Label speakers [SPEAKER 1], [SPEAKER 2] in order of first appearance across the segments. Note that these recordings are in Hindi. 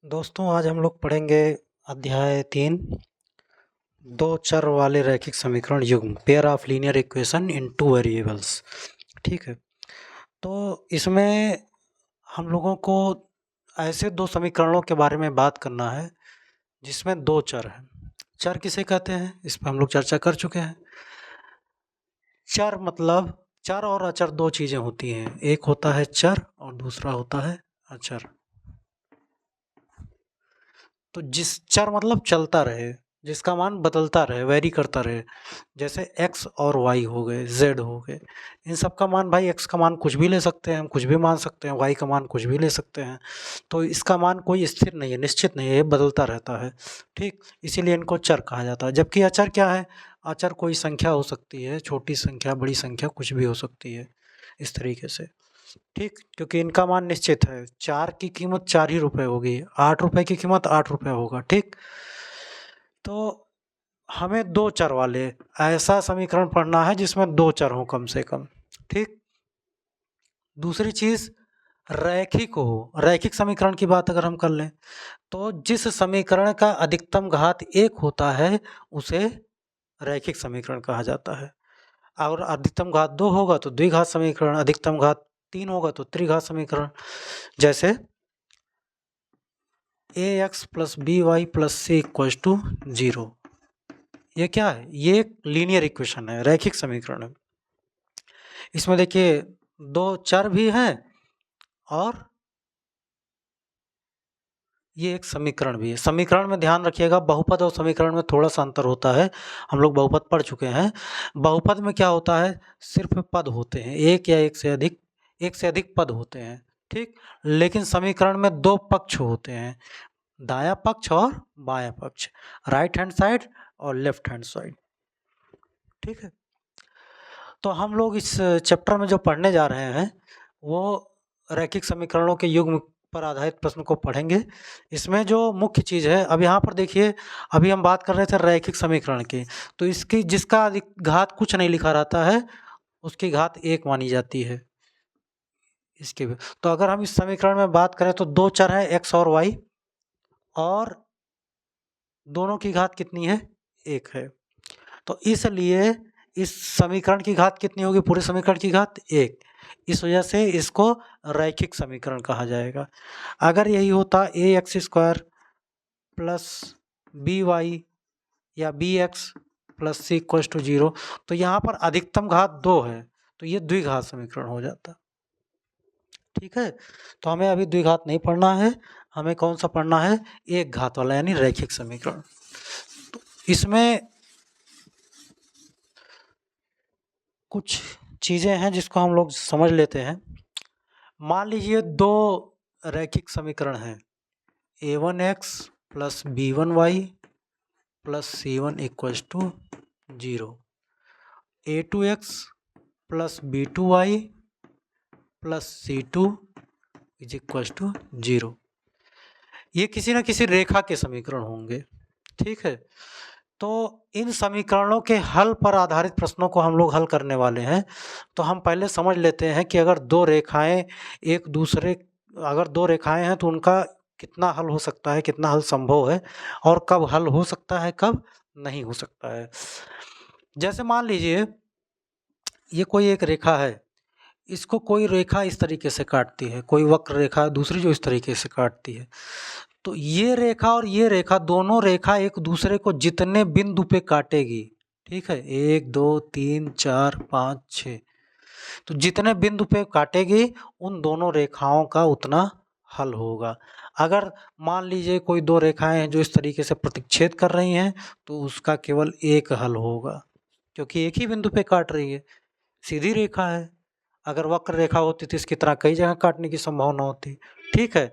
[SPEAKER 1] दोस्तों आज हम लोग पढ़ेंगे अध्याय 3 दो चर वाले रैखिक समीकरण युग्म pair of linear equation in two variables. ठीक है, तो इसमें हम लोगों को ऐसे दो समीकरणों के बारे में बात करना है जिसमें दो चर हैं। चर किसे कहते हैं इस पर हम लोग चर्चा कर चुके हैं। चर मतलब चर और अचर दो चीजें होती हैं, एक होता है चर और दूसरा होता है अचर। तो जिस चर मतलब चलता रहे, जिसका मान बदलता रहे, वेरी करता रहे, जैसे x और y हो गए, z हो गए, इन सब का मान भाई x का मान कुछ भी ले सकते हैं, हम कुछ भी मान सकते हैं, y का मान कुछ भी ले सकते हैं। तो इसका मान कोई स्थिर नहीं है, निश्चित नहीं है, ये बदलता रहता है। ठीक, इसीलिए इनको चर कहा जाता है। जबकि अचर क्या है? अचर कोई संख्या हो सकती है, छोटी संख्या, बड़ी संख्या, कुछ भी हो सकती है इस तरीके से। ठीक, क्योंकि इनका मान निश्चित है। 4 की कीमत 4 ही रुपए होगी, 8 रुपए की कीमत 8 रुपए होगा। ठीक, तो हमें दो चर वाले ऐसा समीकरण पढ़ना है जिसमें दो चर हो कम से कम। ठीक, दूसरी चीज रैखिक हो। रैखिक समीकरण की बात अगर हम कर लें तो जिस समीकरण का अधिकतम घात 1 होता है उसे रैखिक समीकरण कहा जाता है। और अधिकतम घात 2 होगा तो द्विघात समीकरण, अधिकतम घात 3 होगा तो त्रिघात समीकरण। जैसे ax plus B Y plus C equal to 0, ये क्या है? ये एक लीनियर इक्वेशन है, रैखिक समीकरण है। इसमें देखिए दो चर भी हैं और ये एक समीकरण भी है। समीकरण में ध्यान रखिएगा, बहुपद और समीकरण में थोड़ा सा अंतर होता है। हम लोग बहुपद पढ़ चुके हैं। बहुपद में क्या होता है? सिर्फ पद होते हैं, एक या एक से अधिक पद होते हैं। ठीक, लेकिन समीकरण में दो पक्ष होते हैं, दायां पक्ष और बायां पक्ष, राइट हैंड साइड और लेफ्ट हैंड साइड। ठीक है, तो हम लोग इस चैप्टर में जो पढ़ने जा रहे हैं वो रैखिक समीकरणों के युग्म पर आधारित प्रश्न को पढ़ेंगे। इसमें जो मुख्य चीज़ है, अब यहाँ पर देखिए, अभी हम बात कर रहे थे रैखिक समीकरण की, तो इसकी जिसका घात कुछ नहीं लिखा रहता है उसकी घात 1 मानी जाती है। इसके भी तो अगर हम इस समीकरण में बात करें तो दो चर हैं x और y, और दोनों की घात कितनी है? 1 है। तो इसलिए इस समीकरण की घात कितनी होगी? पूरे समीकरण की घात 1। इस वजह से इसको रैखिक समीकरण कहा जाएगा। अगर यही होता a x square plus B y या b x plus C equal to 0, तो यहाँ पर अधिकतम घात 2 है, तो ये द्विघात समीकरण हो जाता। ठीक है, तो हमें अभी द्विघात नहीं पढ़ना है, हमें कौन सा पढ़ना है? एक घात वाला, यानी रैखिक समीकरण। तो इसमें कुछ चीज़ें हैं जिसको हम लोग समझ लेते हैं। मान लीजिए दो रैखिक समीकरण हैं, a1x plus b1y plus c1 equals to 0, a2x plus b2y plus c2 is equals to 0। ये किसी न किसी रेखा के समीकरण होंगे। ठीक है, तो इन समीकरणों के हल पर आधारित प्रश्नों को हम लोग हल करने वाले हैं। तो हम पहले समझ लेते हैं कि अगर दो रेखाएं हैं तो उनका कितना हल हो सकता है, कितना हल संभव है, और कब हल हो सकता है, कब नहीं हो सकता है। जैसे मान लीजिए ये कोई एक रेखा है, इसको कोई रेखा इस तरीके से काटती है, कोई वक्र रेखा दूसरी जो इस तरीके से काटती है, तो ये रेखा और ये रेखा, दोनों रेखा एक दूसरे को जितने बिंदु पे काटेगी, ठीक है, 1 2 3 4 5 6, तो जितने बिंदु पे काटेगी उन दोनों रेखाओं का उतना हल होगा। अगर मान लीजिए कोई दो रेखाएं हैं जो इस तरीके से प्रतिच्छेद कर रही हैं तो उसका केवल एक हल होगा, क्योंकि एक ही बिंदु पे काट रही है, सीधी रेखा है। अगर वक्र रेखा होती तो इसकी तरह कई जगह काटने की संभावना होती। ठीक है,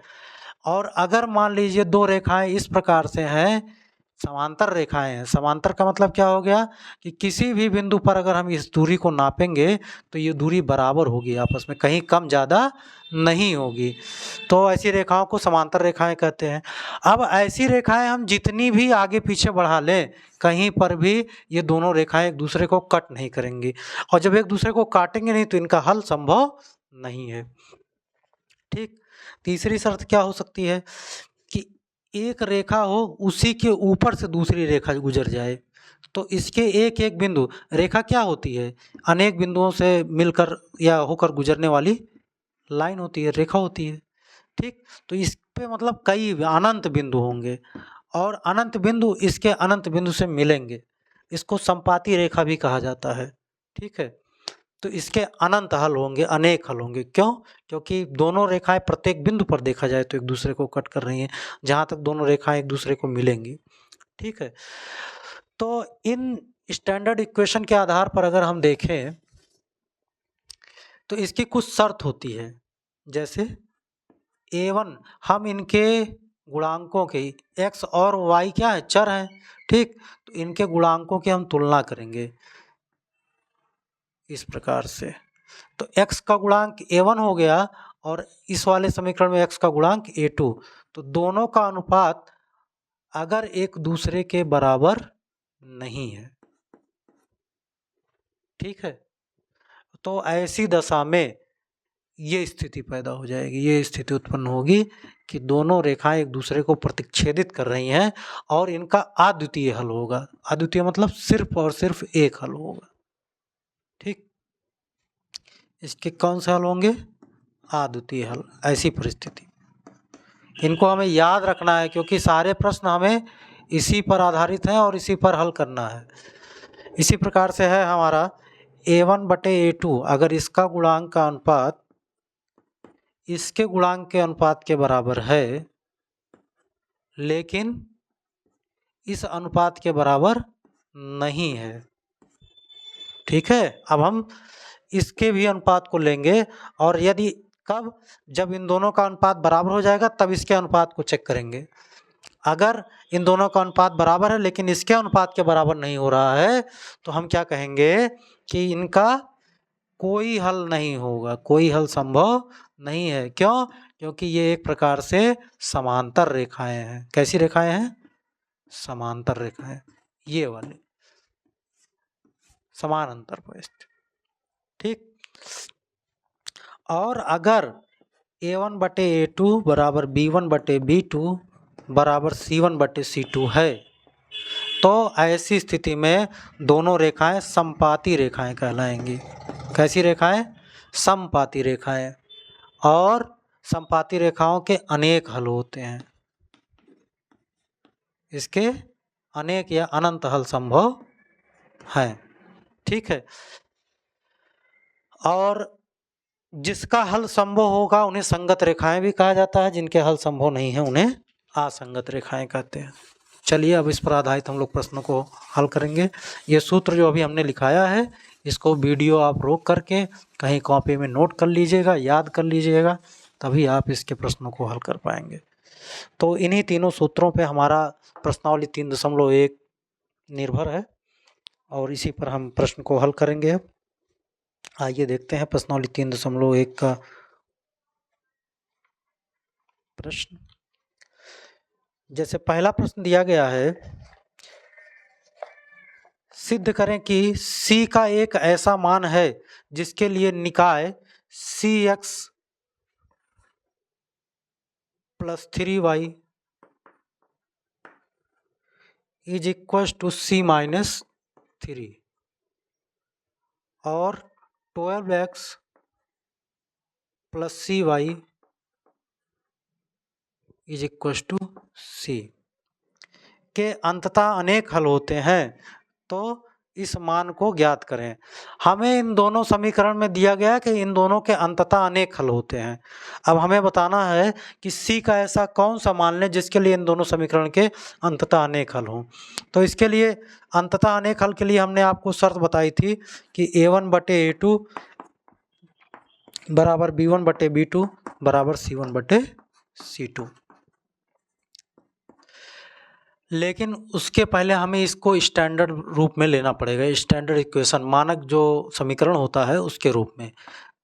[SPEAKER 1] और अगर मान लीजिए दो रेखाएं इस प्रकार से हैं, समांतर रेखाएं हैं। समांतर का मतलब क्या हो गया कि किसी भी बिंदु पर अगर हम इस दूरी को नापेंगे तो ये दूरी बराबर होगी आपस में, कहीं कम ज़्यादा नहीं होगी। तो ऐसी रेखाओं को समांतर रेखाएं कहते हैं। अब ऐसी रेखाएं हम जितनी भी आगे पीछे बढ़ा लें, कहीं पर भी ये दोनों रेखाएं एक दूसरे को कट नहीं करेंगी, और जब एक दूसरे को काटेंगे नहीं तो इनका हल संभव नहीं है। ठीक, तीसरी शर्त क्या हो सकती है कि एक रेखा हो उसी के ऊपर से दूसरी रेखा गुजर जाए, तो इसके एक एक बिंदु, रेखा क्या होती है, अनेक बिंदुओं से मिलकर या होकर गुजरने वाली लाइन होती है, रेखा होती है। ठीक, तो इस पे मतलब कई अनंत बिंदु होंगे और अनंत बिंदु इसके अनंत बिंदु से मिलेंगे, इसको संपाती रेखा भी कहा जाता है। ठीक है, तो इसके अनंत हल होंगे, अनेक हल होंगे। क्यों? क्योंकि दोनों रेखाएं प्रत्येक बिंदु पर देखा जाए तो एक दूसरे को कट कर रही हैं, जहाँ तक दोनों रेखाएं एक दूसरे को मिलेंगी। ठीक है, तो इन स्टैंडर्ड इक्वेशन के आधार पर अगर हम देखें तो इसकी कुछ शर्त होती है। जैसे A1, हम इनके गुणांकों के, x और y क्या है, चर हैं। ठीक, तो इनके गुणांकों की हम तुलना करेंगे इस प्रकार से। तो x का गुणांक A1 हो गया और इस वाले समीकरण में x का गुणांक A2, तो दोनों का अनुपात अगर एक दूसरे के बराबर नहीं है, ठीक है, तो ऐसी दशा में ये स्थिति पैदा हो जाएगी, ये स्थिति उत्पन्न होगी कि दोनों रेखाएं एक दूसरे को प्रतिच्छेदित कर रही हैं और इनका अद्वितीय हल होगा। अद्वितीय मतलब सिर्फ और सिर्फ एक हल होगा। ठीक, इसके कौन से हल होंगे, अद्वितीय हल। ऐसी परिस्थिति, इनको हमें याद रखना है क्योंकि सारे प्रश्न हमें इसी पर आधारित हैं और इसी पर हल करना है। इसी प्रकार से है हमारा A1/A2, अगर इसका गुणांक का अनुपात इसके गुणांक के अनुपात के बराबर है लेकिन इस अनुपात के बराबर नहीं है। ठीक है, अब हम इसके भी अनुपात को लेंगे और यदि कब, जब इन दोनों का अनुपात बराबर हो जाएगा तब इसके अनुपात को चेक करेंगे। अगर इन दोनों का अनुपात बराबर है लेकिन इसके अनुपात के बराबर नहीं हो रहा है तो हम क्या कहेंगे कि इनका कोई हल नहीं होगा, कोई हल संभव नहीं है। क्यों? क्योंकि ये एक प्रकार से समांतर रेखाएं हैं। कैसी रेखाएं हैं? समांतर रेखाएं, ये वाली समान अंतर पर स्थित। ठीक, और अगर A1/A2 बराबर B1/B2 बराबर C1/C2 है तो ऐसी स्थिति में दोनों रेखाएं समपाती रेखाएं कहलाएंगी। कैसी रेखाएं? समपाती रेखाएं। और समपाती रेखाओं के अनेक हल होते हैं, इसके अनेक या अनंत हल संभव हैं। ठीक है, और जिसका हल संभव होगा उन्हें संगत रेखाएं भी कहा जाता है, जिनके हल संभव नहीं है उन्हें असंगत रेखाएं कहते हैं। चलिए अब इस पर आधारित हम लोग प्रश्नों को हल करेंगे। ये सूत्र जो अभी हमने लिखाया है इसको वीडियो आप रोक करके कहीं कॉपी में नोट कर लीजिएगा, याद कर लीजिएगा, तभी आप इसके प्रश्नों को हल कर पाएंगे। तो इन्हीं तीनों सूत्रों पे हमारा प्रश्नावली 3.1 निर्भर है और इसी पर हम प्रश्न को हल करेंगे। अब आइए देखते हैं प्रश्नावली 3.1 का प्रश्न। जैसे पहला प्रश्न दिया गया है, सिद्ध करें कि C का एक ऐसा मान है जिसके लिए निकाय CX + 3Y = C - 3 और 12X + CY = C के अंततः अनेक हल होते हैं, तो इस मान को ज्ञात करें। हमें इन दोनों समीकरण में दिया गया कि इन दोनों के अंततः अनेक हल होते हैं। अब हमें बताना है कि C का ऐसा कौन सा मान लें जिसके लिए इन दोनों समीकरण के अंततः अनेक हल हों। तो इसके लिए अंततः अनेक हल के लिए हमने आपको शर्त बताई थी कि A1/A2 बराबर B1/B2 बराबर C1/C2। लेकिन उसके पहले हमें इसको स्टैंडर्ड रूप में लेना पड़ेगा, स्टैंडर्ड इक्वेशन, मानक जो समीकरण होता है उसके रूप में।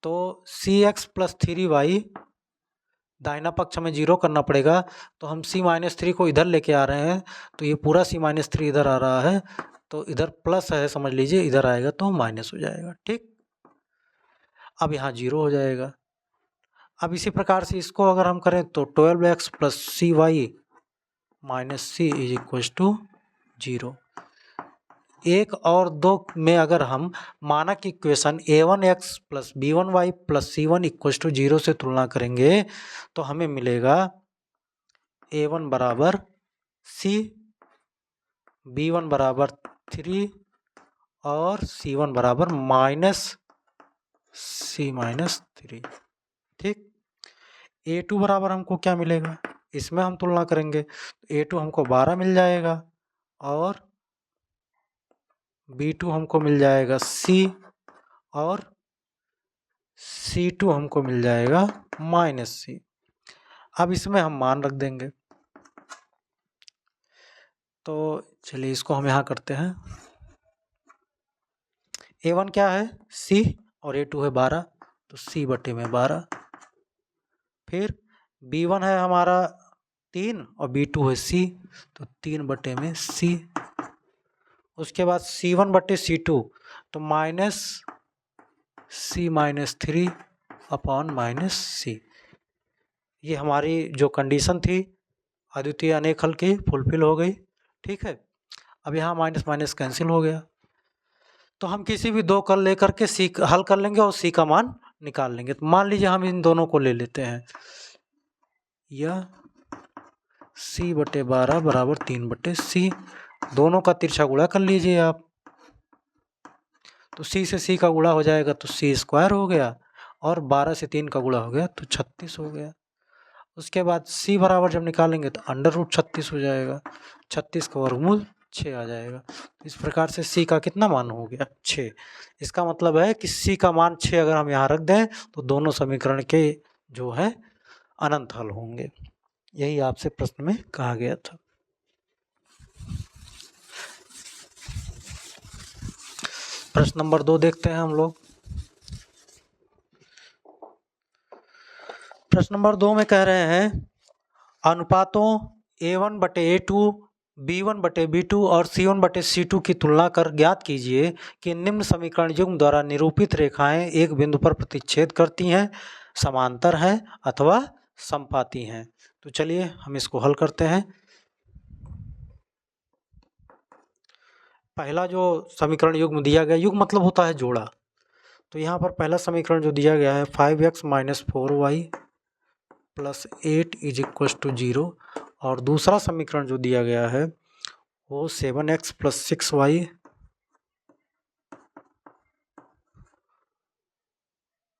[SPEAKER 1] तो CX + 3Y दाहिना पक्ष हमें 0 करना पड़ेगा, तो हम C - 3 को इधर लेके आ रहे हैं, तो ये पूरा C - 3 इधर आ रहा है, तो इधर प्लस है समझ लीजिए, इधर आएगा तो माइनस हो जाएगा। ठीक, अब यहाँ 0 हो जाएगा। अब इसी प्रकार से इसको अगर हम करें तो 12X + CY minus C is equal to 0। 1 और 2 में अगर हम मानक इक्वेशन a1x plus b1y plus c1 equal to 0 से तुलना करेंगे तो हमें मिलेगा a1 बराबर c, b1 बराबर 3 और c1 बराबर माइनस c माइनस 3। ठीक, a2 बराबर हमको क्या मिलेगा, इसमें हम तुलना करेंगे तो a2 हमको 12 मिल जाएगा और b2 हमको मिल जाएगा c और c2 हमको मिल जाएगा माइनस c। अब इसमें हम मान रख देंगे, तो चलिए इसको हम यहाँ करते हैं। a1 क्या है c और a2 है 12, तो c बटे में 12। फिर b1 है हमारा 3 और b2 है c, तो 3 बटे में c। उसके बाद c1 बटे c2 तो minus c minus 3 upon minus c। ये हमारी जो कंडीशन थी अद्वितीय अनेक हल की फुलफिल हो गई। ठीक है, अब यहाँ माइनस माइनस कैंसिल हो गया, तो हम किसी भी 2 कल लेकर के सी हल कर लेंगे और सी का मान निकाल लेंगे। तो मान लीजिए हम इन दोनों को ले लेते हैं, यह c बटे 12 बराबर 3 बटे c, दोनों का तिरछा गुणा कर लीजिए आप, तो c से c का गुणा हो जाएगा तो c स्क्वायर हो गया और 12 से 3 का गुणा हो गया तो 36 हो गया। उसके बाद c बराबर जब निकालेंगे तो अंडर रूट 36 हो जाएगा, 36 का वर्गमूल 6 आ जाएगा। इस प्रकार से c का कितना मान हो गया 6। इसका मतलब है कि c का मान 6 अगर हम यहाँ रख दें तो दोनों समीकरण के जो है अनंत हल होंगे। यही आपसे प्रश्न में कहा गया था। प्रश्न नंबर 2 देखते हैं हम लोग। प्रश्न नंबर 2 में कह रहे हैं अनुपातों a1 बटे a2, b1 बटे b2 और c1 बटे c2 की तुलना कर ज्ञात कीजिए कि निम्न समीकरण युग्म द्वारा निरूपित रेखाएं एक बिंदु पर प्रतिच्छेद करती हैं, समांतर हैं अथवा समपाती हैं। तो चलिए हम इसको हल करते हैं। पहला जो समीकरण युग्म दिया गया, युग्म मतलब होता है जोड़ा, तो यहाँ पर पहला समीकरण जो दिया गया है 5x minus 4y plus 8 is equal to 0 और दूसरा समीकरण जो दिया गया है वो 7x plus 6y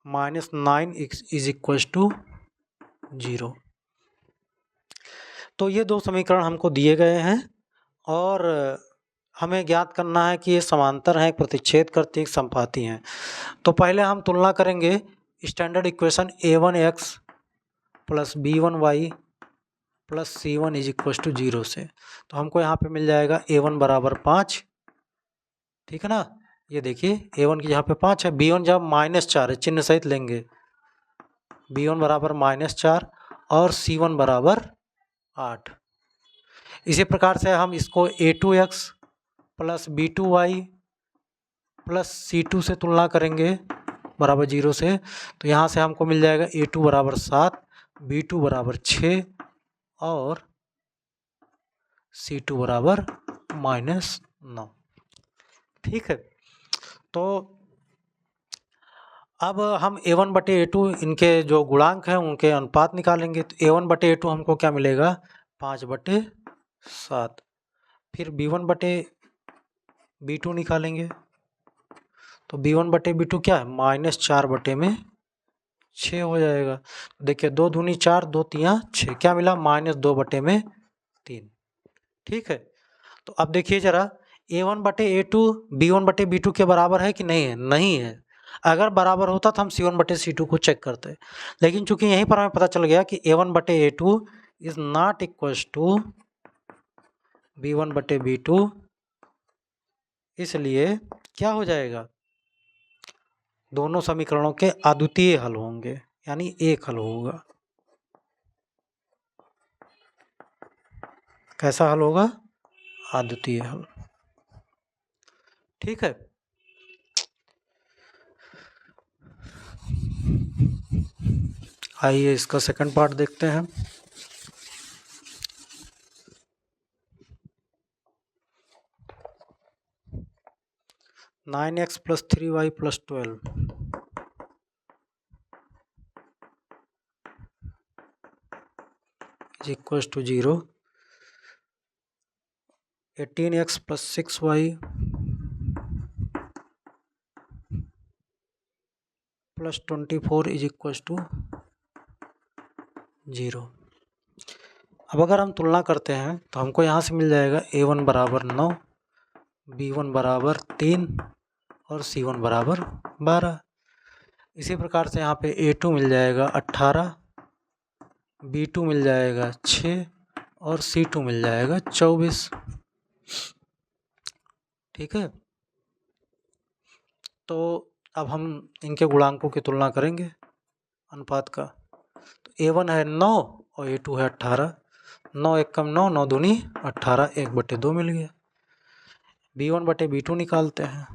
[SPEAKER 1] minus 9 is equal to 0। तो ये 2 समीकरण हमको दिए गए हैं और हमें ज्ञात करना है कि ये समांतर हैं, प्रतिच्छेद करती हैं, समपाती हैं। तो पहले हम तुलना करेंगे standard equation a1x plus b1y plus c1 is equal to 0 से। तो हमको यहाँ पे मिल जाएगा a1 बराबर 5, ठीक है ना। ये देखिए a1 की यहाँ पे 5 है, b1 जब माइनस 4 है चिन्ह सहित लेंगे, b1 बराबर माइनस 4 और c1 बराबर 8। इसी प्रकार से हम इसको a2x plus b2y plus c2 से तुलना करेंगे बराबर 0 से, तो यहाँ से हमको मिल जाएगा a2 बराबर 7, b2 बराबर 6 और c2 बराबर माइनस 9। ठीक है, तो अब हम a1 बटे a2 इनके जो गुणांक हैं उनके अनुपात निकालेंगे। तो a1 बटे a2 हमको क्या मिलेगा 5 बटे 7। फिर b1 बटे b2 निकालेंगे तो b1 बटे b2 क्या है माइनस 4 बटे में 6 हो जाएगा। देखिए 2 दूनी 4, 2 तियाँ 6, क्या मिला माइनस 2 बटे में 3। ठीक है, तो अब देखिए जरा a1 बटे a2 b1 बटे b2 के बराबर है कि नहीं है, नहीं है। अगर बराबर होता तो हम c1 बटे c2 को चेक करते, लेकिन चूंकि यहीं पर हमें पता चल गया कि a1 बटे a2 is not equal to b1 बटे b2, इसलिए क्या हो जाएगा दोनों समीकरणों के अद्वितीय हल होंगे, यानी एक हल होगा। कैसा हल होगा अद्वितीय हल। ठीक है, आइए इसका सेकंड पार्ट देखते हैं। 9x + 3y + 12 = 0, 18x + 6y + 24 = 0। अब अगर हम तुलना करते हैं तो हमको यहाँ से मिल जाएगा a1 बराबर 9, b1 बराबर 3 और c1 बराबर 12। इसी प्रकार से यहाँ पे a2 मिल जाएगा 18, b2 मिल जाएगा 6 और c2 मिल जाएगा 24। ठीक है, तो अब हम इनके गुणांकों की तुलना करेंगे अनुपात का। तो a1 है 9 और a2 है 18। 9 एकम 9, 9 दूनी 18, 1/2 मिल गया। b1 बटे b2 निकालते हैं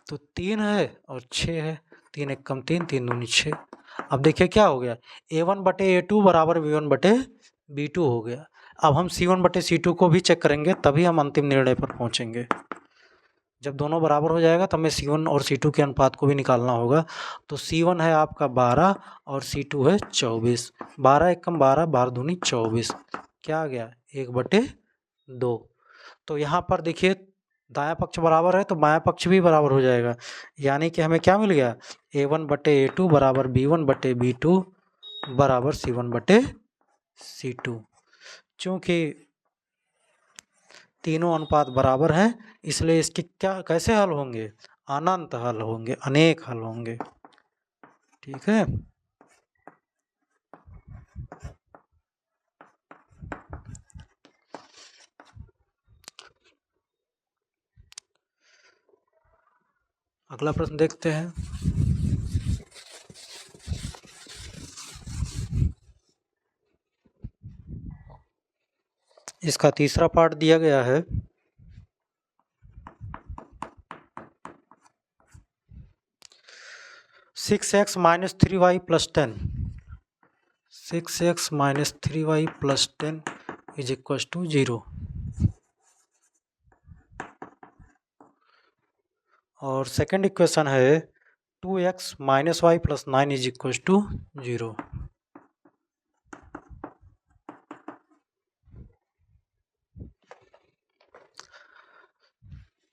[SPEAKER 1] तो 3 है और 6 है, 3 एकम 3, 3 दूनी 6। अब देखिए क्या हो गया, a1 बटे a2 बराबर b1 बटे b2 हो गया। अब हम c1 बटे c2 को भी चेक करेंगे, तभी हम अंतिम निर्णय पर पहुंचेंगे। जब दोनों बराबर हो जाएगा तो हमें c1 और c2 के अनुपात को भी निकालना होगा। तो c1 है आपका 12 और c2 है 24। 12 एकम 12, 12 दूनी 24, क्या आ गया 1/2। तो यहाँ पर देखिए दायां पक्ष बराबर है तो बायां पक्ष भी बराबर हो जाएगा, यानी कि हमें क्या मिल गया, a1 बटे a2 बराबर b1 बटे b2 बराबर c1 बटे c2। चूँकि तीनों अनुपात बराबर हैं इसलिए इसके क्या कैसे हल होंगे, अनंत हल होंगे, अनेक हल होंगे। ठीक है, अगला प्रश्न देखते हैं। इसका तीसरा पार्ट दिया गया है। (6x - 3y + 10) 6x - 3y + 10 = 0। और सेकंड इक्वेशन है 2x - y + 9 = 0।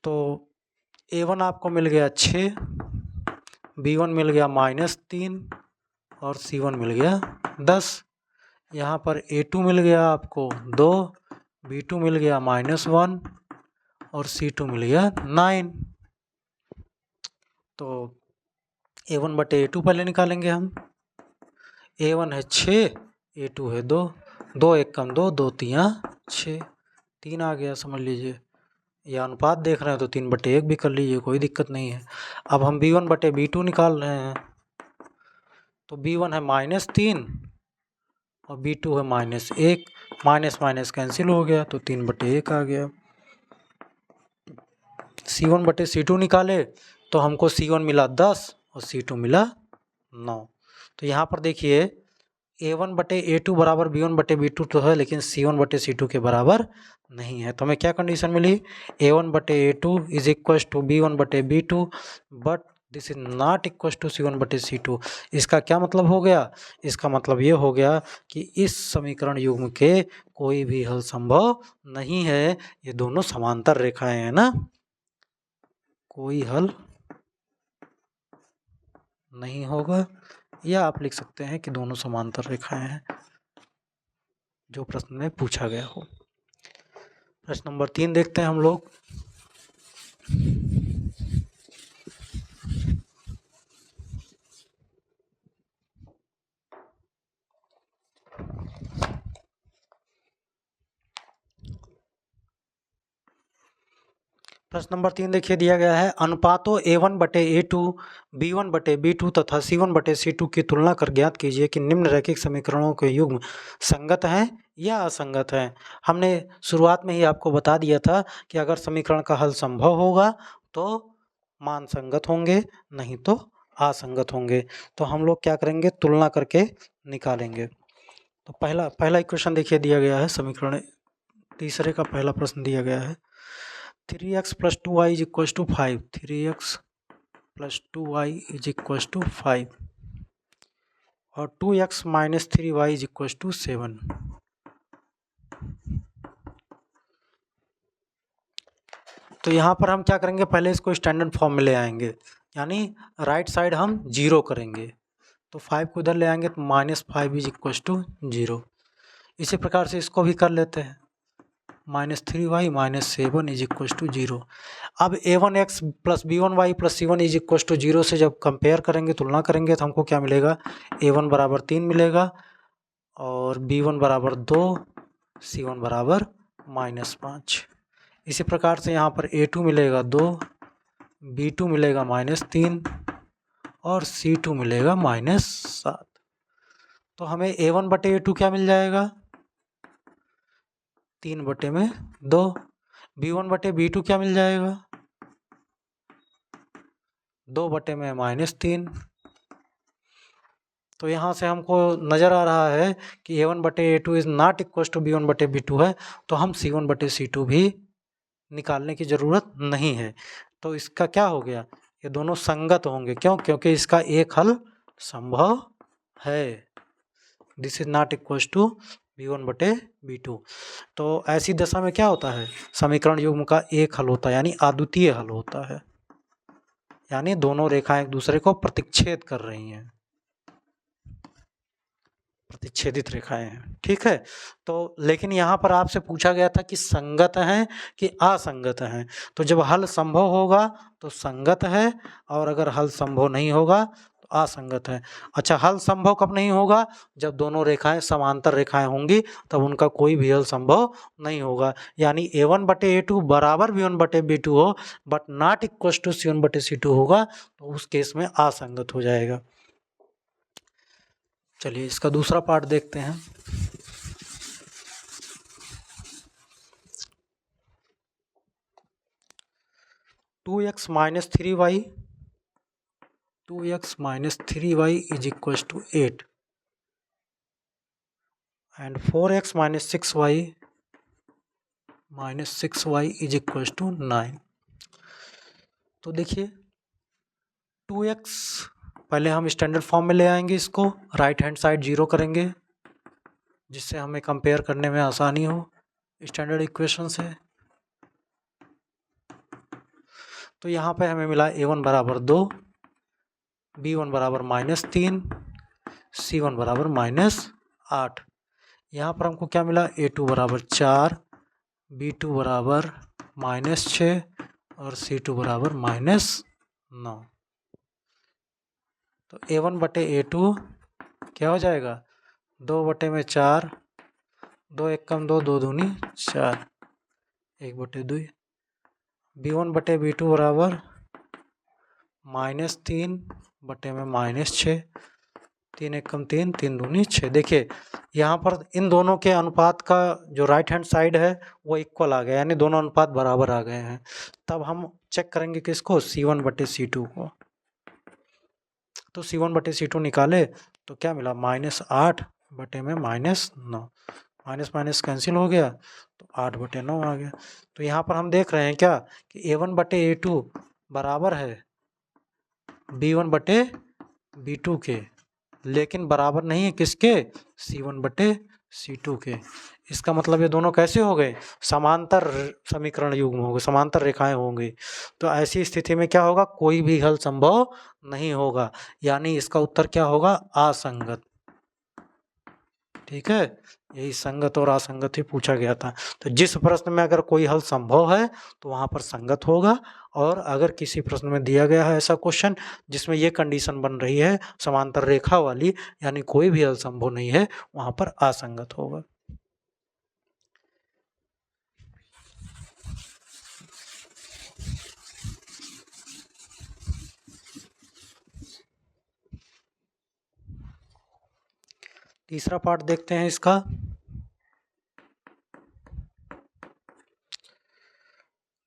[SPEAKER 1] तो a1 आपको मिल गया 6, b1 मिल गया -3 और c1 मिल गया 10। यहाँ पर a2 मिल गया आपको 2, b2 मिल गया -1 और c2 मिल गया 9। तो a1 बटे a2 पहले निकालेंगे हम। a1 है 6, a2 है 2, 2 एकम 2, 2 तियाँ 6, 3 आ गया समझ लीजिए। या अनुपात देख रहे हैं तो 3/1 भी कर लीजिए, कोई दिक्कत नहीं है। अब हम b1 बटे b2 निकाल रहे हैं तो b1 है -3 और b2 है -1, माइनस माइनस कैंसिल हो गया तो 3/1 आ गया। c1 बटे c2 निकाले तो हमको c1 मिला 10 और c2 मिला 9। तो यहाँ पर देखिए a1 बटे a2 बराबर b1 बटे b2 तो है, लेकिन c1 बटे c2 के बराबर नहीं है। तो हमें क्या कंडीशन मिली, a1 बटे a2 = b1 बटे b2 but this is not equal to c1 बटे c2। इसका क्या मतलब हो गया, इसका मतलब ये हो गया कि इस समीकरण युग्म के कोई भी हल संभव नहीं है। ये दोनों समांतर रेखाएं हैं ना, कोई हल नहीं होगा। या आप लिख सकते हैं कि दोनों समांतर रेखाएं हैं, जो प्रश्न में पूछा गया हो। प्रश्न नंबर 3 देखते हैं हम लोग। प्रश्न नंबर 3 देखिए दिया गया है, अनुपातों a1 बटे a2, b1 बटे b2 तथा c1 बटे c2 की तुलना कर ज्ञात कीजिए कि निम्न रैखिक समीकरणों के युग्म संगत हैं या असंगत हैं। हमने शुरुआत में ही आपको बता दिया था कि अगर समीकरण का हल संभव होगा तो मान संगत होंगे, नहीं तो असंगत होंगे। तो हम लोग क्या करेंगे, तुलना करके निकालेंगे। तो पहला इक्वेशन देखिए दिया गया है, समीकरण तीसरे का पहला प्रश्न दिया गया है। 3x plus 2y is equal to 5, 3x plus 2y is equal to 5 और 2x minus 3y is equal to 7। तो यहाँ पर हम क्या करेंगे, पहले इसको स्टैंडर्ड फॉर्म में ले आएंगे, यानी राइट साइड हम 0 करेंगे। तो 5 को इधर ले आएंगे तो -5 इज इक्व टू 0। इसी प्रकार से इसको भी कर लेते हैं, -3y minus 7 is equal to 0। अब a1x plus b1y plus c1 is equal to 0 से जब कंपेयर करेंगे, तुलना करेंगे, तो हमको क्या मिलेगा, a1 बराबर 3 मिलेगा और b1 बराबर 2, c1 बराबर -5। इसी प्रकार से यहाँ पर a2 मिलेगा 2, b2 मिलेगा -3 और c2 मिलेगा -7। तो हमें a1 बटे a2 क्या मिल जाएगा, 3 बटे में 2। b1 बटे b2 क्या मिल जाएगा, 2 बटे में -3। तो यहाँ से हमको नज़र आ रहा है कि a1 बटे a2 is not equal to b1 बटे b2 है, तो हम c1 बटे c2 भी निकालने की ज़रूरत नहीं है। तो इसका क्या हो गया, ये दोनों संगत होंगे। क्यों, क्योंकि इसका एक हल संभव है। This is not equal to b1 बटे b2। तो ऐसी दशा में क्या होता है, समीकरण युग्म का एक हल होता है, यानी अद्वितीय हल होता है, यानी दोनों रेखाएं एक दूसरे को प्रतिच्छेद कर रही हैं, प्रतिच्छेदित रेखाएं हैं। ठीक है, तो लेकिन यहाँ पर आपसे पूछा गया था कि संगत हैं कि असंगत हैं। तो जब हल संभव होगा तो संगत है, और अगर हल संभव नहीं होगा तो असंगत है। अच्छा, हल संभव कब नहीं होगा, जब दोनों रेखाएं समांतर रेखाएं होंगी, तब उनका कोई भी हल संभव नहीं होगा। यानी a1 बटे a2 बराबर b1 बटे b2 हो but not equal to c1 बटे c2 होगा, तो उस केस में असंगत हो जाएगा। चलिए इसका दूसरा पार्ट देखते हैं। Two X minus three Y is equal to 8 and 4x minus 6y is equal to 9। तो देखिए 2x पहले हम स्टैंडर्ड फॉर्म में ले आएंगे, इसको राइट हैंड साइड 0 करेंगे जिससे हमें कंपेयर करने में आसानी हो स्टैंडर्ड इक्वेशन से। तो यहाँ पे हमें मिला a1 बराबर 2, b1 बराबर -3, c1 बराबर -8। यहाँ पर हमको क्या मिला, a2 बराबर 4, b2 बराबर -6 और c2 बराबर -9। तो a1 बटे a2 क्या हो जाएगा, 2 बटे में 4, 2 एक कम 2, 2 दूनी 4, 1 बटे 2। b1 बटे b2 बराबर -3 बटे में -6, 3 एक कम 3, 3 दूनी 6। देखिए यहाँ पर इन दोनों के अनुपात का जो राइट हैंड साइड है वो इक्वल आ गया, यानी दोनों अनुपात बराबर आ गए हैं। तब हम चेक करेंगे किसको, c1 बटे c2 को। तो c1 बटे c2 निकाले तो क्या मिला, -8 बटे में -9, माइनस माइनस कैंसिल हो गया तो 8 बटे 9 आ गया। तो यहाँ पर हम देख रहे हैं क्या कि a1 बटे a2 बराबर है b1 बटे b2 के, लेकिन बराबर नहीं है किसके, c1 बटे c2 के। इसका मतलब ये दोनों कैसे हो गए, समांतर समीकरण युग्म हो गए, समांतर रेखाएं होंगी। तो ऐसी स्थिति में क्या होगा, कोई भी हल संभव नहीं होगा, यानी इसका उत्तर क्या होगा, असंगत। ठीक है, यही संगत और असंगत ही पूछा गया था। तो जिस प्रश्न में अगर कोई हल संभव है तो वहाँ पर संगत होगा, और अगर किसी प्रश्न में दिया गया है ऐसा क्वेश्चन जिसमें ये कंडीशन बन रही है समांतर रेखा वाली, यानी कोई भी हल संभव नहीं है, वहाँ पर असंगत होगा। तीसरा पार्ट देखते हैं इसका।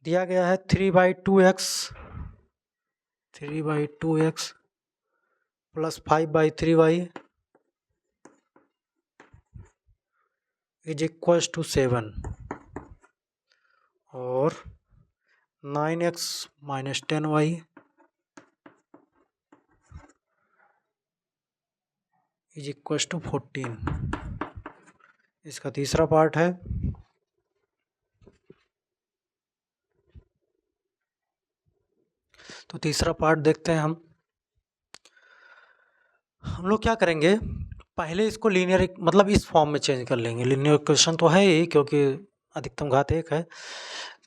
[SPEAKER 1] दिया गया है 3/2x plus 5/3y is equal to 7 और 9x minus 10y is equal to 14। इसका तीसरा पार्ट है। तो तीसरा पार्ट देखते हैं हम लोग क्या करेंगे, पहले इसको लीनियर मतलब इस फॉर्म में चेंज कर लेंगे। लीनियर इक्वेशन तो है ही, क्योंकि अधिकतम घात 1 है।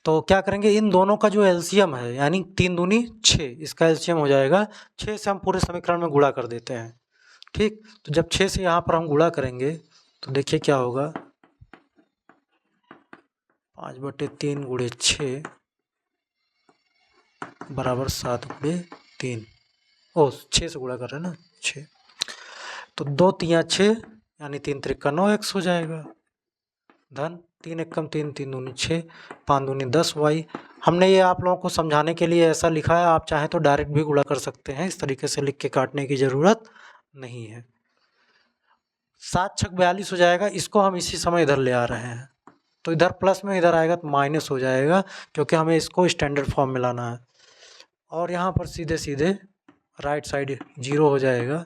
[SPEAKER 1] तो क्या करेंगे, इन दोनों का जो एलसीएम है यानी 3 दूनी 6, इसका एलसीएम हो जाएगा 6 से हम पूरे समीकरण में गुणा कर देते हैं। ठीक, तो जब 6 से यहाँ पर हम गुणा करेंगे तो देखिए क्या होगा, 5/3 गुणे 6 बराबर 7/3। ओ 6 से गुणा कर रहे हैं ना, 6 तो 2 तिया 6 यानी 3 त्रिका 9x हो जाएगा। धन 3 एकम 3, 3 दूनी 6, 5 दूनी 10y। हमने ये आप लोगों को समझाने के लिए ऐसा लिखा है, आप चाहें तो डायरेक्ट भी गुणा कर सकते हैं, इस तरीके से लिख के काटने की ज़रूरत नहीं है। 7 छक 42 हो जाएगा। इसको हम इसी समय इधर ले आ रहे हैं, तो इधर प्लस में इधर आएगा तो माइनस हो जाएगा, क्योंकि हमें इसको स्टैंडर्ड फॉर्म में लाना है। और यहाँ पर सीधे सीधे राइट साइड 0 हो जाएगा।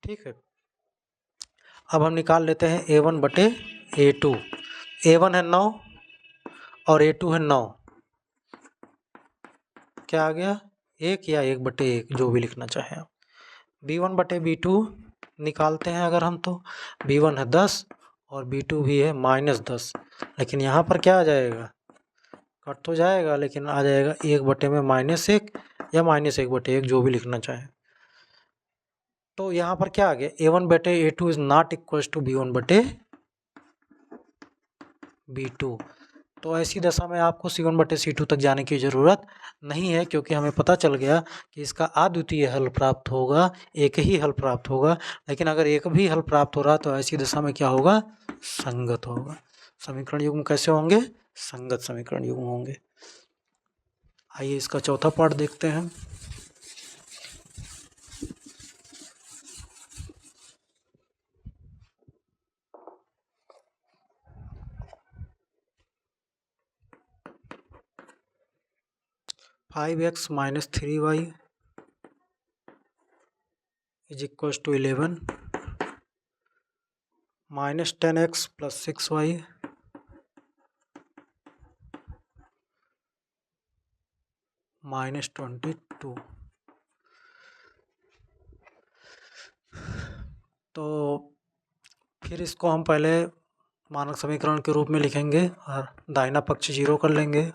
[SPEAKER 1] ठीक है, अब हम निकाल लेते हैं A1/A2। A1 है 9 और A2 है 9। क्या आ गया, 1 या 1/1, जो भी लिखना चाहें आप। B1/B2 निकालते हैं अगर हम, तो B1 है 10 और B2 भी है -10। लेकिन यहाँ पर क्या आ जाएगा, कट तो जाएगा लेकिन आ जाएगा 1/में -1 या -1/1, जो भी लिखना चाहें। तो यहाँ पर क्या आ गया, A1/A2 is not equal to B1/B2। तो ऐसी दशा में आपको C1/C2 तक जाने की ज़रूरत नहीं है, क्योंकि हमें पता चल गया कि इसका अद्वितीय हल प्राप्त होगा, एक ही हल प्राप्त होगा। लेकिन अगर एक भी हल प्राप्त हो रहा तो ऐसी दशा में क्या होगा, संगत होगा। समीकरण युग्म कैसे होंगे, संगत समीकरण युग्म होंगे। आइए इसका चौथा पार्ट देखते हैं। (5x - 3y is equal to 11 (10x + 6y -22)। तो फिर इसको हम पहले मानक समीकरण के रूप में लिखेंगे और दाहिना पक्ष 0 कर लेंगे।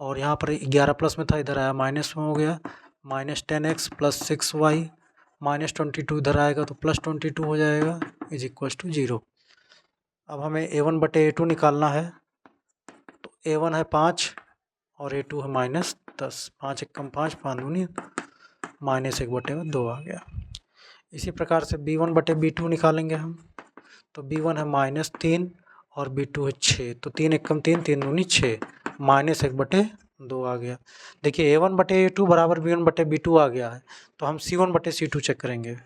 [SPEAKER 1] और यहाँ पर 11 प्लस में था, इधर आया माइनस में हो गया। -10x + 6y -22 इधर आएगा तो +22 हो जाएगा इज इक्वल टू 0। अब हमें A1/A2 निकालना है। तो A1 है 5 और A2 है -10। 5 एकम 5, 5 दूनी -1/2 आ गया। इसी प्रकार से B1/B2 निकालेंगे हम। तो B1 है -3 और B2 है 6। तो 3 एकम 3, 3 दूनी 6, -1/2 आ गया। देखिए A1/A2 बराबर B1/B2 आ गया है। तो हम C1/C2 चेक करेंगे।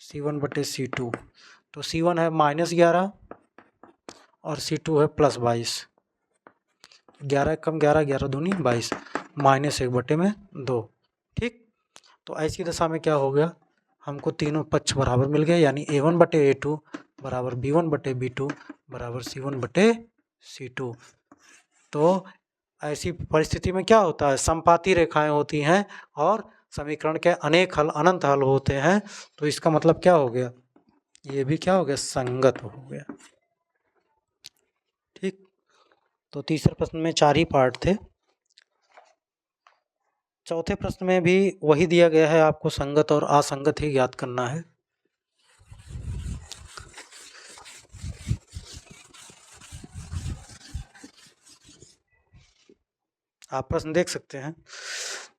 [SPEAKER 1] C1/C2, तो C1 है -11 और C2 है +22। 11 एकम 11, 11 दूनी 22, -1/2। ठीक, तो ऐसी दशा में क्या हो गया, हमको तीनों पक्ष बराबर मिल गए, यानी A1/A2 बराबर B1/B2 बराबर C1/C2। तो ऐसी परिस्थिति में क्या होता है, समपाती रेखाएं होती हैं और समीकरण के अनेक हल, अनंत हल होते हैं। तो इसका मतलब क्या हो गया, ये भी क्या हो गया, संगत हो गया। ठीक, तो तीसरे प्रश्न में 4 ही पार्ट थे। चौथे प्रश्न में भी वही दिया गया है, आपको संगत और असंगत ही ज्ञात करना है। आप प्रश्न देख सकते हैं।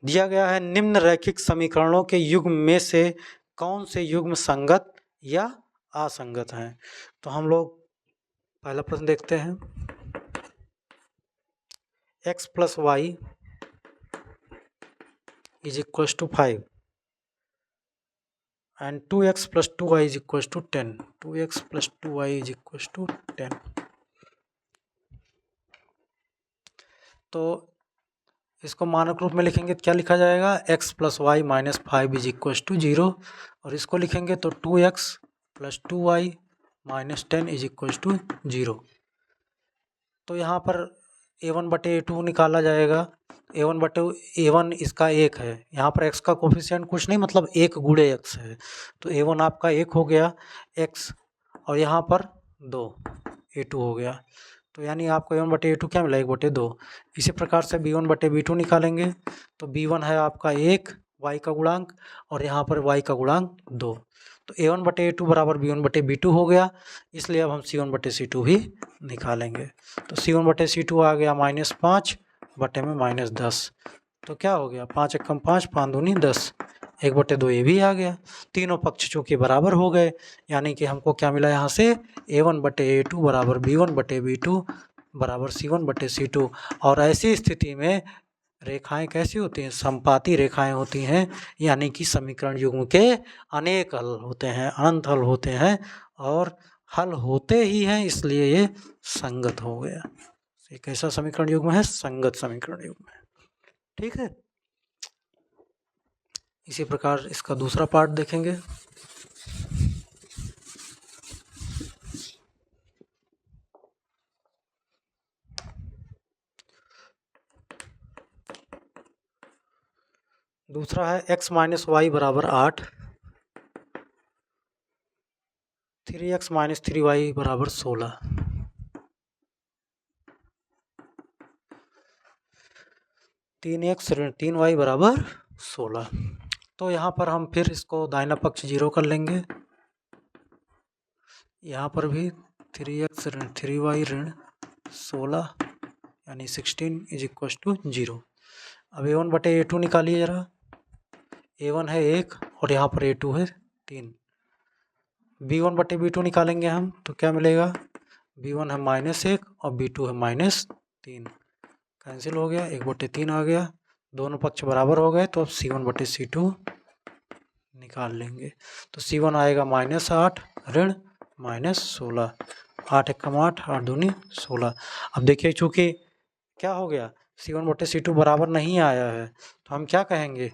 [SPEAKER 1] दिया गया है, निम्न रैखिक समीकरणों के युग्म में से कौन से युग्म संगत या असंगत हैं। तो हम लोग पहला प्रश्न देखते हैं। x + y is equal to 5 and 2x plus 2y is equal to 10, 2x plus 2y is equal to 10। तो इसको मानक रूप में लिखेंगे तो क्या लिखा जाएगा, x plus Y minus 5 is equal to 0, और इसको लिखेंगे तो 2x plus 2y minus 10 is equal to 0। तो यहाँ पर a1 बटे a2 निकाला जाएगा, a1 बटे a1 इसका 1 है, यहाँ पर x का कोफिशिएंट कुछ नहीं मतलब 1 गुणे x है, तो a1 आपका 1 हो गया x, और यहाँ पर 2 a2 हो गया, तो यानी आपको a1 बटे a2 क्या मिला, 1 बटे 2। इसी प्रकार से b1 बटे b2 निकालेंगे तो b1 है आपका 1 y का गुणांक, और यहाँ पर y का गुणांक 2, तो a1 बटे a2 बराबर b1 बटे b2 हो गया, इसलिए अब हम c1 बटे c2 भी निकालेंगे। तो c1 बटे c2 आ गया -5 बटे में -10, तो क्या हो गया 5 एकम 5, 5 दूनी 10, 1 बटे 2 ये भी आ गया। तीनों पक्ष चूँकि बराबर हो गए, यानी कि हमको क्या मिला यहाँ से, a1 बटे a2 बराबर b1 बटे b2 बराबर c1 बटे c2। और ऐसी स्थिति में रेखाएं कैसी होती हैं, समपाती रेखाएं होती हैं, यानी कि समीकरण युग्म के अनेक हल होते हैं, अनंत हल होते हैं, और हल होते ही हैं, इसलिए ये संगत हो गया। ये कैसा समीकरण युग्म है, संगत समीकरण युग्म है। ठीक है, इसी प्रकार इसका दूसरा पार्ट देखेंगे। दूसरा है x माइनस वाई बराबर 8, 3x माइनस 3y बराबर 16, 3x ऋण 3y बराबर 16। तो यहाँ पर हम फिर इसको दाहिना पक्ष 0 कर लेंगे, यहाँ पर भी 3x ऋण 3y ऋण 16 यानी 16 इज इक्वल टू 0। अब a1 बटे a2 निकालिए जरा, a1 है 1 और यहाँ पर a2 है 3। b1 बटे b2 निकालेंगे हम तो क्या मिलेगा, b1 है -1 और b2 है -3, कैंसिल हो गया, 1 बटे 3 आ गया, दोनों पक्ष बराबर हो गए, तो अब c1 बटे c2 निकाल लेंगे। तो c1 आएगा -8 ऋण -16, 8 एकम 8, 8 दूनी 16। अब देखिए चूँकि क्या हो गया, c1 बटे c2 बराबर नहीं आया है, तो हम क्या कहेंगे,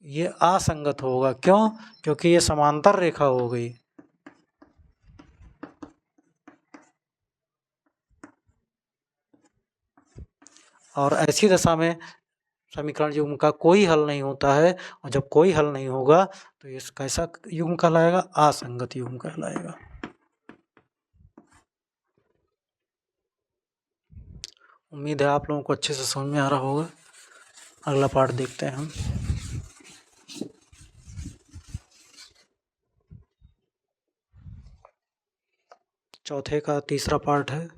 [SPEAKER 1] ये असंगत होगा। क्यों, क्योंकि ये समांतर रेखा हो गई। और ऐसी दशा में समीकरण युग्म का कोई हल नहीं होता है, और जब कोई हल नहीं होगा तो ये कैसा युग्म कहलाएगा, असंगत युग्म कहलाएगा। उम्मीद है आप लोगों को अच्छे से समझ में आ रहा होगा। अगला पार्ट देखते हैं हम। चौथे का तीसरा पार्ट है,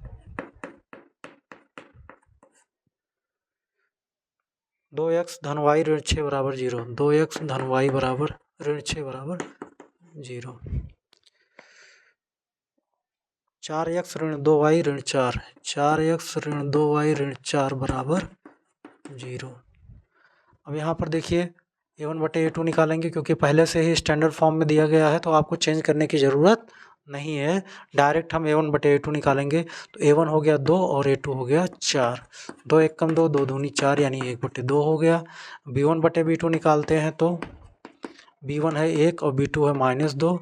[SPEAKER 1] 2x धन y ऋण 6 बराबर 0, 2x धन y बराबर ऋण 6 बराबर 0, 4x ऋण 2y ऋण 4, 4x ऋण 2y ऋण 4 बराबर 0। अब यहाँ पर देखिए a1 बटे a2 निकालेंगे, क्योंकि पहले से ही स्टैंडर्ड फॉर्म में दिया गया है, तो आपको चेंज करने की ज़रूरत नहीं है, डायरेक्ट हम a1 बटे a2 निकालेंगे। तो a1 हो गया 2 और a2 हो गया 4, 2 एकम 2, 2 दूनी 4 यानी 1 बटे 2 हो गया। b1 बटे b2 निकालते हैं तो b1 है 1 और b2 है -2,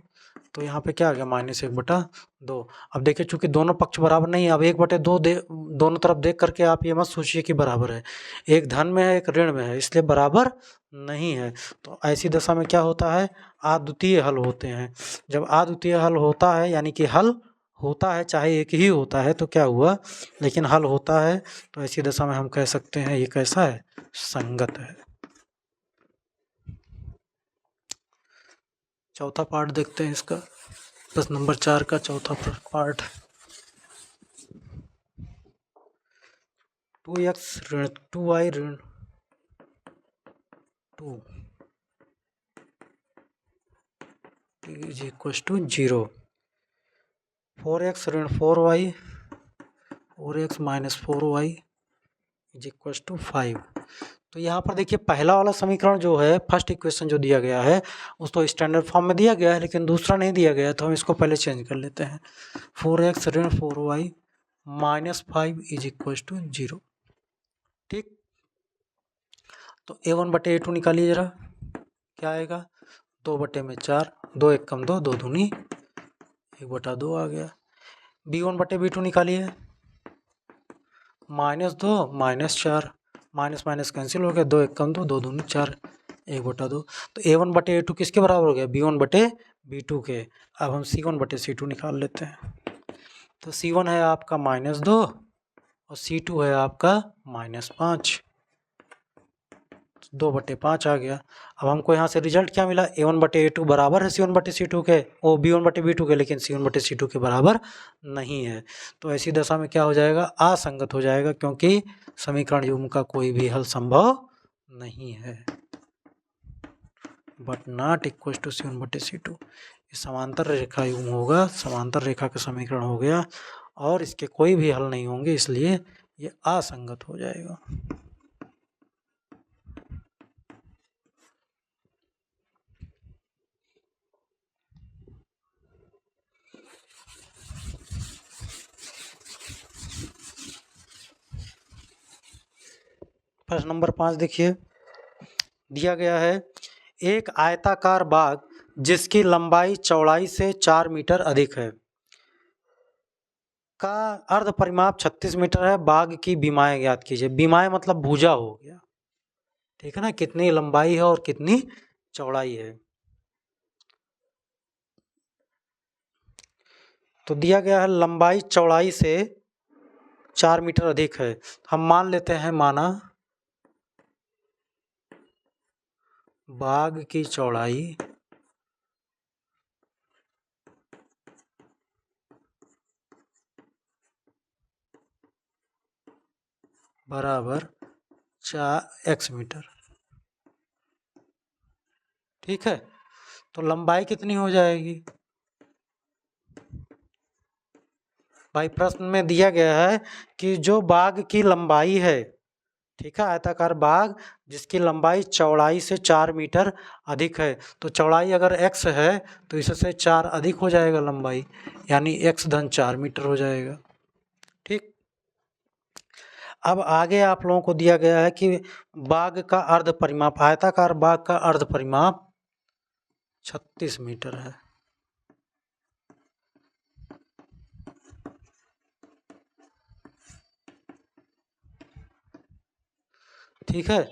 [SPEAKER 1] तो यहाँ पे क्या आ गया -1 बटा 2। अब देखिए चूँकि दोनों पक्ष बराबर नहीं है, अब 1 बटे 2 दोनों तरफ देख करके आप ये मत सोचिए कि बराबर है, एक धन में है एक ऋण में है, इसलिए बराबर नहीं है। तो ऐसी दशा में क्या होता है, अद्वितीय हल होते हैं। जब अद्वितीय हल होता है यानी कि हल होता है, चाहे एक ही होता है तो क्या हुआ, लेकिन हल होता है, तो ऐसी दशा में हम कह सकते हैं ये कैसा है, संगत है। चौथा पार्ट देखते हैं इसका, प्रश्न नंबर 4 का चौथा पार्ट, 2x ऋण 2y ऋण 2 इज इक्वल टू 0, 4x ऋण 4y, 4x minus 4y is equal to 5। तो यहाँ पर देखिए पहला वाला समीकरण जो है, फर्स्ट इक्वेशन जो दिया गया है उसको स्टैंडर्ड फॉर्म में दिया गया है, लेकिन दूसरा नहीं दिया गया है, तो हम इसको पहले चेंज कर लेते हैं। 4x ऋण 4y -5 इज इक्वल टू 0। ठीक, तो A1 बटे A2 निकालिए जरा, क्या आएगा, 2/4, 2 एक कम 2, 2 दूनी 1/2 आ गया। B1 बटे B2 निकालिए, -2 -4, माइनस माइनस कैंसिल हो गया, 2 एक कम 2, 2 दूनी 4, 1/2। तो A1 बटे A2 किसके बराबर हो गया, B1 बटे B2 के। अब हम C1 बटे C2 निकाल लेते हैं। तो C1 है आपका -2 और C2 है आपका -5, 2/5 आ गया। अब हमको यहाँ से रिजल्ट क्या मिला, A1 बटे A2 बराबर है C1 बटे C2 के, वो B1 बटे B2 के, लेकिन C1 बटे C2 के बराबर नहीं है। तो ऐसी दशा में क्या हो जाएगा, असंगत हो जाएगा, क्योंकि समीकरण युग्म का कोई भी हल संभव नहीं है। But not equal to C1 बटे C2, ये समांतर रेखा युग्म होगा, समांतर रेखा का समीकरण हो गया और इसके कोई भी हल नहीं होंगे, इसलिए ये असंगत हो जाएगा। प्रश्न नंबर 5 देखिए, दिया गया है एक आयताकार बाग जिसकी लंबाई चौड़ाई से 4 मीटर अधिक है का अर्ध परिमाप 36 मीटर है। बाग की बीमाएं ज्ञात कीजिए। बीमाएं मतलब भुजा हो गया, ठीक है ना, कितनी लंबाई है और कितनी चौड़ाई है। तो दिया गया है लंबाई चौड़ाई से 4 मीटर अधिक है। हम मान लेते हैं, माना बाग की चौड़ाई बराबर 4x मीटर, ठीक है। तो लंबाई कितनी हो जाएगी भाई, प्रश्न में दिया गया है कि जो बाग की लंबाई है, ठीक है, आयताकार बाग जिसकी लंबाई चौड़ाई से 4 मीटर अधिक है, तो चौड़ाई अगर x है तो इससे 4 अधिक हो जाएगा लंबाई, यानी x धन 4 मीटर हो जाएगा। ठीक, अब आगे आप लोगों को दिया गया है कि बाग का अर्ध परिमाप, आयताकार बाग का अर्ध परिमाप 36 मीटर है। ठीक है,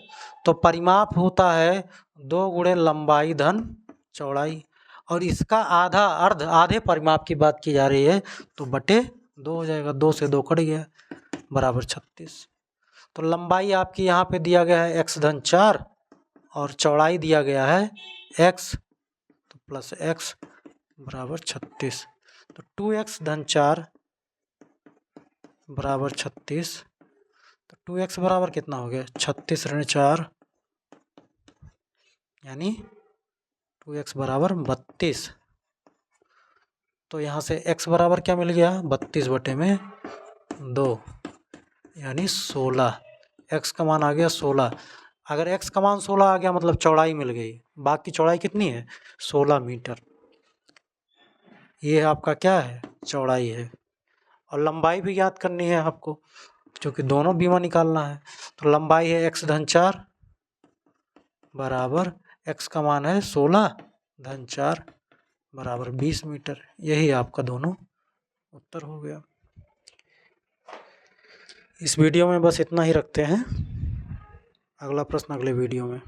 [SPEAKER 1] तो परिमाप होता है 2 गुणे लंबाई धन चौड़ाई, और इसका आधा अर्ध, आधे परिमाप की बात की जा रही है, तो बटे 2 हो जाएगा, 2 से 2 कट गया, बराबर 36। तो लंबाई आपकी यहाँ पे दिया गया है x धन 4 और चौड़ाई दिया गया है x, तो प्लस x बराबर 36। तो 2x धन 4 बराबर 36, तो 2x बराबर कितना हो गया, 36 ऋण 4, यानी 2x बराबर 32। तो यहाँ से x बराबर क्या मिल गया, 32 बटे में 2, यानी 16। x का मान आ गया 16। अगर x का मान 16 आ गया मतलब चौड़ाई मिल गई। बाग की चौड़ाई कितनी है, 16 मीटर। ये आपका क्या है, चौड़ाई है, और लंबाई भी याद करनी है आपको, क्योंकि दोनों बीमा निकालना है। तो लंबाई है x धन 4 बराबर x का मान है 16 धन 4 बराबर 20 मीटर। यही आपका दोनों उत्तर हो गया। इस वीडियो में बस इतना ही रखते हैं, अगला प्रश्न अगले वीडियो में।